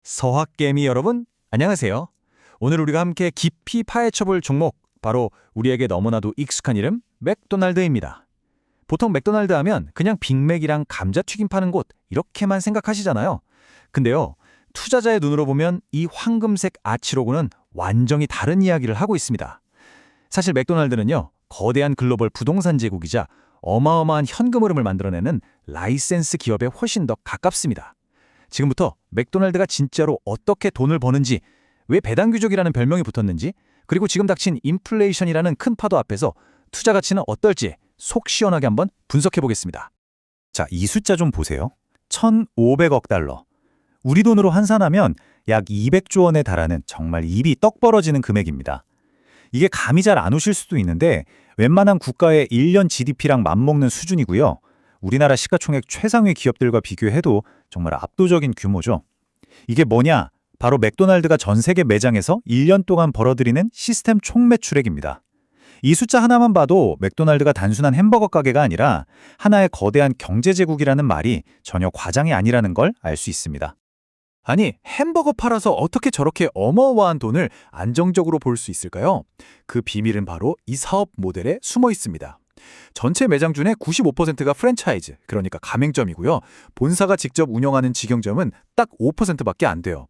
서학개미 여러분, 안녕하세요. 오늘 우리가 함께 깊이 파헤쳐볼 종목, 바로 우리에게 너무나도 익숙한 이름, 맥도날드입니다. 보통 맥도날드 하면 그냥 빅맥이랑 감자튀김 파는 곳, 이렇게만 생각하시잖아요. 근데요, 투자자의 눈으로 보면 이 황금색 아치 로고는 완전히 다른 이야기를 하고 있습니다. 사실 맥도날드는요, 거대한 글로벌 부동산 제국이자 어마어마한 현금 흐름을 만들어내는 라이센스 기업에 훨씬 더 가깝습니다. 지금부터 맥도날드가 진짜로 어떻게 돈을 버는지, 왜 배당귀족이라는 별명이 붙었는지, 그리고 지금 닥친 인플레이션이라는 큰 파도 앞에서 투자 가치는 어떨지 속 시원하게 한번 분석해 보겠습니다. 자, 이 숫자 좀 보세요. 1,500억 달러. 우리 돈으로 환산하면 약 200조 원에 달하는 정말 입이 떡 벌어지는 금액입니다. 이게 감이 잘 안 오실 수도 있는데 웬만한 국가의 1년 GDP랑 맞먹는 수준이고요. 우리나라 시가총액 최상위 기업들과 비교해도 정말 압도적인 규모죠. 이게 뭐냐? 바로 맥도날드가 전 세계 매장에서 1년 동안 벌어들이는 시스템 총 매출액입니다. 이 숫자 하나만 봐도 맥도날드가 단순한 햄버거 가게가 아니라 하나의 거대한 경제제국이라는 말이 전혀 과장이 아니라는 걸 알 수 있습니다. 아니, 햄버거 팔아서 어떻게 저렇게 어마어마한 돈을 안정적으로 벌 수 있을까요? 그 비밀은 바로 이 사업 모델에 숨어 있습니다. 전체 매장 중에 95%가 프랜차이즈, 그러니까 가맹점이고요. 본사가 직접 운영하는 직영점은 딱 5%밖에 안 돼요.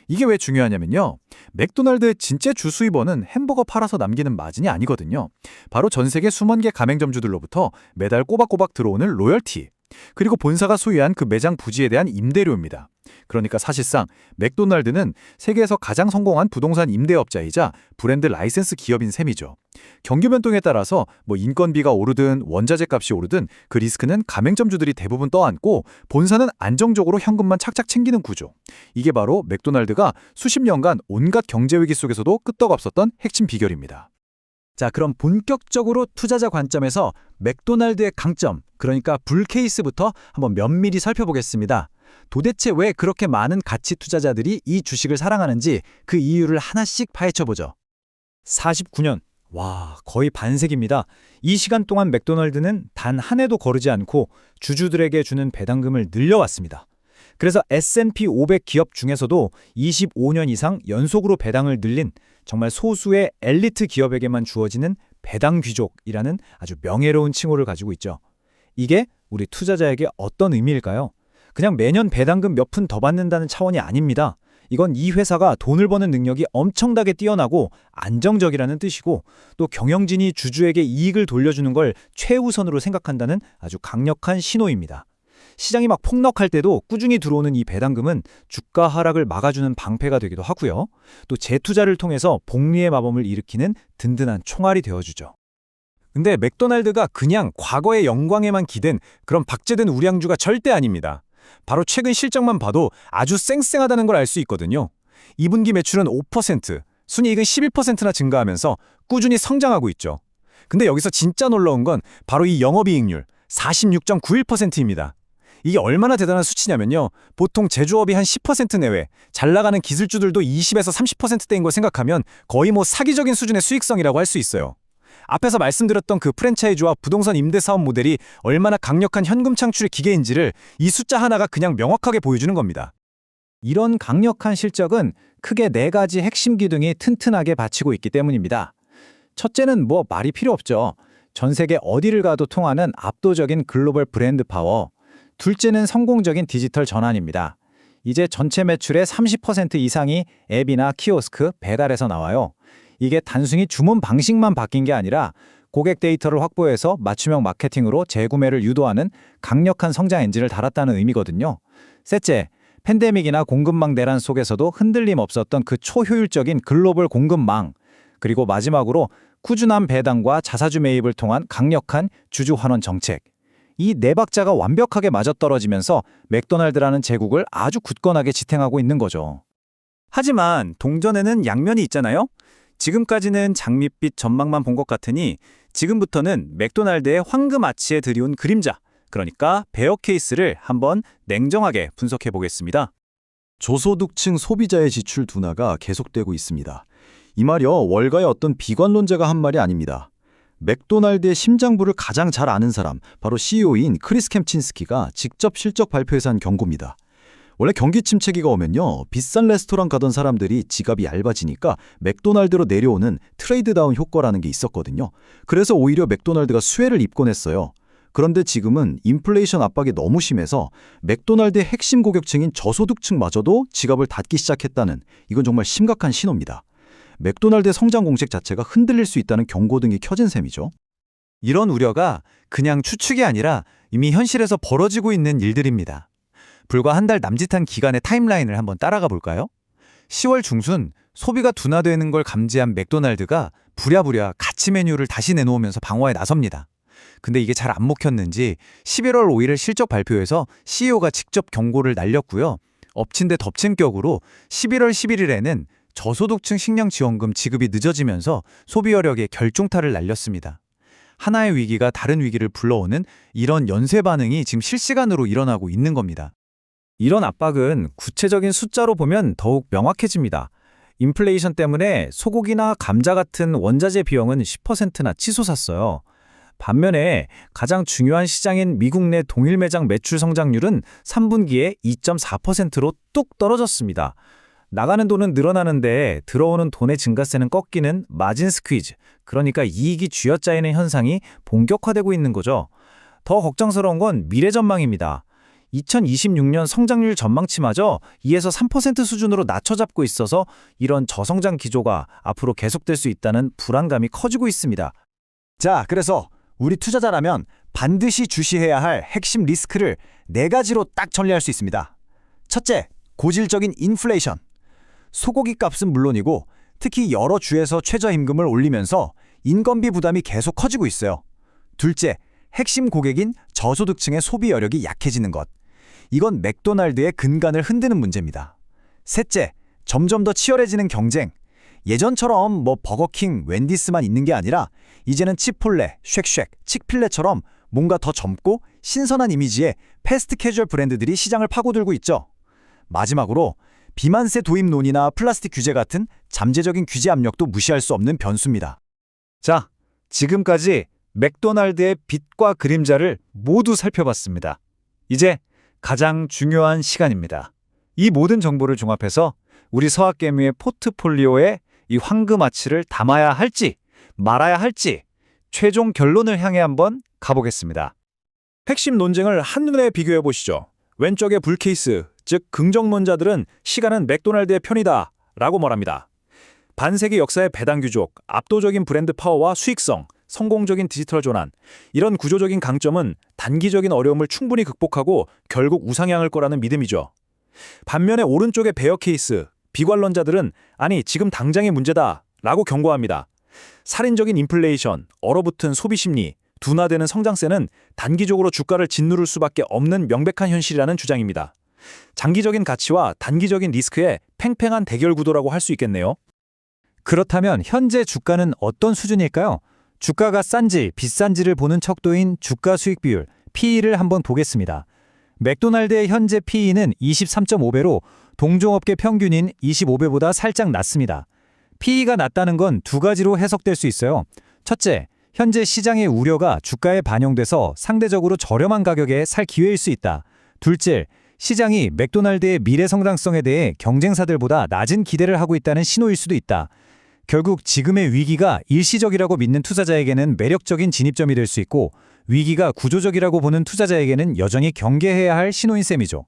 이게 왜 중요하냐면요. 맥도날드의 진짜 주 수입원은 햄버거 팔아서 남기는 마진이 아니거든요. 바로 전 세계 수만 개 가맹점주들로부터 매달 꼬박꼬박 들어오는 로열티, 그리고 본사가 소유한 그 매장 부지에 대한 임대료입니다. 그러니까 사실상 맥도날드는 세계에서 가장 성공한 부동산 임대업자이자 브랜드 라이센스 기업인 셈이죠. 경기 변동에 따라서 인건비가 오르든 원자재 값이 오르든 그 리스크는 가맹점주들이 대부분 떠안고 본사는 안정적으로 현금만 착착 챙기는 구조. 이게 바로 맥도날드가 수십 년간 온갖 경제 위기 속에서도 끄떡없었던 핵심 비결입니다. 자, 그럼 본격적으로 투자자 관점에서 맥도날드의 강점, 그러니까 불 케이스부터 한번 면밀히 살펴보겠습니다. 도대체 왜 그렇게 많은 가치 투자자들이 이 주식을 사랑하는지 그 이유를 하나씩 파헤쳐보죠. 49년, 와, 거의 반세기입니다. 이 시간 동안 맥도날드는 단 한 해도 거르지 않고 주주들에게 주는 배당금을 늘려왔습니다. 그래서 S&P 500 기업 중에서도 25년 이상 연속으로 배당을 늘린 정말 소수의 엘리트 기업에게만 주어지는 배당 귀족이라는 아주 명예로운 칭호를 가지고 있죠. 이게 우리 투자자에게 어떤 의미일까요? 그냥 매년 배당금 몇 푼 더 받는다는 차원이 아닙니다. 이건 이 회사가 돈을 버는 능력이 엄청나게 뛰어나고 안정적이라는 뜻이고, 또 경영진이 주주에게 이익을 돌려주는 걸 최우선으로 생각한다는 아주 강력한 신호입니다. 시장이 막 폭락할 때도 꾸준히 들어오는 이 배당금은 주가 하락을 막아주는 방패가 되기도 하고요. 또 재투자를 통해서 복리의 마법을 일으키는 든든한 총알이 되어주죠. 근데 맥도날드가 그냥 과거의 영광에만 기댄 그런 박제된 우량주가 절대 아닙니다. 바로 최근 실적만 봐도 아주 쌩쌩하다는 걸 알 수 있거든요. 2분기 매출은 5%, 순이익은 11%나 증가하면서 꾸준히 성장하고 있죠. 근데 여기서 진짜 놀라운 건 바로 이 영업이익률 46.91%입니다. 이게 얼마나 대단한 수치냐면요. 보통 제조업이 한 10% 내외, 잘 나가는 기술주들도 20에서 30%대인 걸 생각하면 거의 사기적인 수준의 수익성이라고 할 수 있어요. 앞에서 말씀드렸던 그 프랜차이즈와 부동산 임대 사업 모델이 얼마나 강력한 현금 창출의 기계인지를 이 숫자 하나가 그냥 명확하게 보여주는 겁니다. 이런 강력한 실적은 크게 4가지 핵심 기둥이 튼튼하게 받치고 있기 때문입니다. 첫째는 말이 필요 없죠. 전 세계 어디를 가도 통하는 압도적인 글로벌 브랜드 파워. 둘째는 성공적인 디지털 전환입니다. 이제 전체 매출의 30% 이상이 앱이나 키오스크, 배달에서 나와요. 이게 단순히 주문 방식만 바뀐 게 아니라 고객 데이터를 확보해서 맞춤형 마케팅으로 재구매를 유도하는 강력한 성장 엔진을 달았다는 의미거든요. 셋째, 팬데믹이나 공급망 대란 속에서도 흔들림 없었던 그 초효율적인 글로벌 공급망. 그리고 마지막으로 꾸준한 배당과 자사주 매입을 통한 강력한 주주 환원 정책. 이 네 박자가 완벽하게 맞아떨어지면서 맥도날드라는 제국을 아주 굳건하게 지탱하고 있는 거죠. 하지만 동전에는 양면이 있잖아요? 지금까지는 장밋빛 전망만 본 것 같으니 지금부터는 맥도날드의 황금 아치에 들이온 그림자, 그러니까 베어 케이스를 한번 냉정하게 분석해 보겠습니다. 저소득층 소비자의 지출 둔화가 계속되고 있습니다. 이 말이요, 월가의 어떤 비관론자가 한 말이 아닙니다. 맥도날드의 심장부를 가장 잘 아는 사람, 바로 CEO인 크리스 캠친스키가 직접 실적 발표에서 한 경고입니다. 원래 경기 침체기가 오면요, 비싼 레스토랑 가던 사람들이 지갑이 얇아지니까 맥도날드로 내려오는 트레이드다운 효과라는 게 있었거든요. 그래서 오히려 맥도날드가 수혜를 입곤 했어요. 그런데 지금은 인플레이션 압박이 너무 심해서 맥도날드의 핵심 고객층인 저소득층마저도 지갑을 닫기 시작했다는, 이건 정말 심각한 신호입니다. 맥도날드의 성장 공식 자체가 흔들릴 수 있다는 경고등이 켜진 셈이죠. 이런 우려가 그냥 추측이 아니라 이미 현실에서 벌어지고 있는 일들입니다. 불과 한 달 남짓한 기간의 타임라인을 한번 따라가 볼까요? 10월 중순 소비가 둔화되는 걸 감지한 맥도날드가 부랴부랴 가치 메뉴를 다시 내놓으면서 방어에 나섭니다. 근데 이게 잘 안 먹혔는지 11월 5일 실적 발표에서 CEO가 직접 경고를 날렸고요. 엎친 데 덮친 격으로 11월 11일에는 저소득층 식량지원금 지급이 늦어지면서 소비 여력에 결종타를 날렸습니다. 하나의 위기가 다른 위기를 불러오는 이런 연쇄 반응이 지금 실시간으로 일어나고 있는 겁니다. 이런 압박은 구체적인 숫자로 보면 더욱 명확해집니다. 인플레이션 때문에 소고기나 감자 같은 원자재 비용은 10%나 치솟았어요. 반면에 가장 중요한 시장인 미국 내 동일 매장 매출 성장률은 3분기에 2.4%로 뚝 떨어졌습니다. 나가는 돈은 늘어나는데 들어오는 돈의 증가세는 꺾이는 마진 스퀴즈, 그러니까 이익이 쥐어짜이는 현상이 본격화되고 있는 거죠. 더 걱정스러운 건 미래 전망입니다. 2026년 성장률 전망치마저 2에서 3% 수준으로 낮춰잡고 있어서 이런 저성장 기조가 앞으로 계속될 수 있다는 불안감이 커지고 있습니다. 자, 그래서 우리 투자자라면 반드시 주시해야 할 핵심 리스크를 4가지로 딱 정리할 수 있습니다. 첫째, 고질적인 인플레이션. 소고기 값은 물론이고 특히 여러 주에서 최저임금을 올리면서 인건비 부담이 계속 커지고 있어요. 둘째, 핵심 고객인 저소득층의 소비 여력이 약해지는 것. 이건 맥도날드의 근간을 흔드는 문제입니다. 셋째, 점점 더 치열해지는 경쟁. 예전처럼 뭐 버거킹, 웬디스만 있는 게 아니라 이제는 치폴레, 쉑쉑, 칙필레처럼 뭔가 더 젊고 신선한 이미지의 패스트 캐주얼 브랜드들이 시장을 파고들고 있죠. 마지막으로 비만세 도입론이나 플라스틱 규제 같은 잠재적인 규제 압력도 무시할 수 없는 변수입니다. 자, 지금까지 맥도날드의 빛과 그림자를 모두 살펴봤습니다. 이제 가장 중요한 시간입니다. 이 모든 정보를 종합해서 우리 서학개미의 포트폴리오에 이 황금아치를 담아야 할지 말아야 할지 최종 결론을 향해 한번 가보겠습니다. 핵심 논쟁을 한눈에 비교해 보시죠. 왼쪽의 불케이스, 즉 긍정론자들은 시간은 맥도날드의 편이다 라고 말합니다. 반세기 역사의 배당 귀족, 압도적인 브랜드 파워와 수익성, 성공적인 디지털 전환, 이런 구조적인 강점은 단기적인 어려움을 충분히 극복하고 결국 우상향할 거라는 믿음이죠. 반면에 오른쪽의 베어 케이스, 비관론자들은 아니 지금 당장의 문제다 라고 경고합니다. 살인적인 인플레이션, 얼어붙은 소비 심리, 둔화되는 성장세는 단기적으로 주가를 짓누를 수밖에 없는 명백한 현실이라는 주장입니다. 장기적인 가치와 단기적인 리스크의 팽팽한 대결 구도라고 할 수 있겠네요. 그렇다면 현재 주가는 어떤 수준일까요? 주가가 싼지 비싼지를 보는 척도인 주가 수익 비율, PE를 한번 보겠습니다. 맥도날드의 현재 PE는 23.5배로 동종업계 평균인 25배보다 살짝 낮습니다. PE가 낮다는 건 두 가지로 해석될 수 있어요. 첫째, 현재 시장의 우려가 주가에 반영돼서 상대적으로 저렴한 가격에 살 기회일 수 있다. 둘째, 시장이 맥도날드의 미래 성장성에 대해 경쟁사들보다 낮은 기대를 하고 있다는 신호일 수도 있다. 결국 지금의 위기가 일시적이라고 믿는 투자자에게는 매력적인 진입점이 될 수 있고 위기가 구조적이라고 보는 투자자에게는 여전히 경계해야 할 신호인 셈이죠.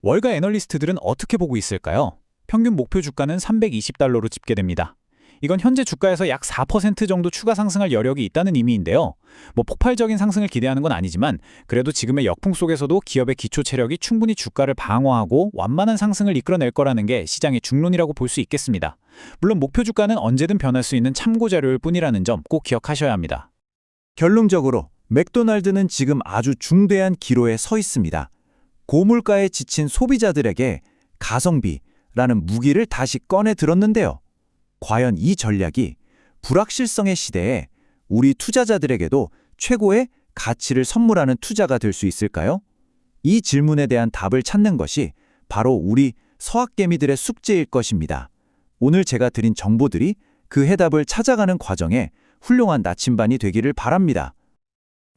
월가 애널리스트들은 어떻게 보고 있을까요? 평균 목표 주가는 320달러로 집계됩니다. 이건 현재 주가에서 약 4% 정도 추가 상승할 여력이 있다는 의미인데요. 폭발적인 상승을 기대하는 건 아니지만 그래도 지금의 역풍 속에서도 기업의 기초 체력이 충분히 주가를 방어하고 완만한 상승을 이끌어낼 거라는 게 시장의 중론이라고 볼 수 있겠습니다. 물론 목표 주가는 언제든 변할 수 있는 참고 자료일 뿐이라는 점 꼭 기억하셔야 합니다. 결론적으로 맥도날드는 지금 아주 중대한 기로에 서 있습니다. 고물가에 지친 소비자들에게 가성비라는 무기를 다시 꺼내 들었는데요. 과연 이 전략이 불확실성의 시대에 우리 투자자들에게도 최고의 가치를 선물하는 투자가 될 수 있을까요? 이 질문에 대한 답을 찾는 것이 바로 우리 서학개미들의 숙제일 것입니다. 오늘 제가 드린 정보들이 그 해답을 찾아가는 과정에 훌륭한 나침반이 되기를 바랍니다.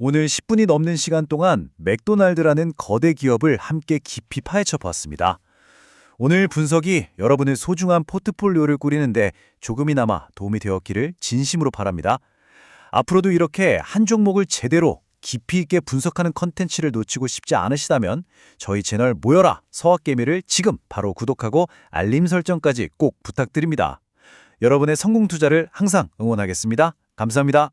오늘 10분이 넘는 시간 동안 맥도날드라는 거대 기업을 함께 깊이 파헤쳐 보았습니다. 오늘 분석이 여러분의 소중한 포트폴리오를 꾸리는데 조금이나마 도움이 되었기를 진심으로 바랍니다. 앞으로도 이렇게 한 종목을 제대로 깊이 있게 분석하는 컨텐츠를 놓치고 싶지 않으시다면 저희 채널 모여라 서학개미를 지금 바로 구독하고 알림 설정까지 꼭 부탁드립니다. 여러분의 성공 투자를 항상 응원하겠습니다. 감사합니다.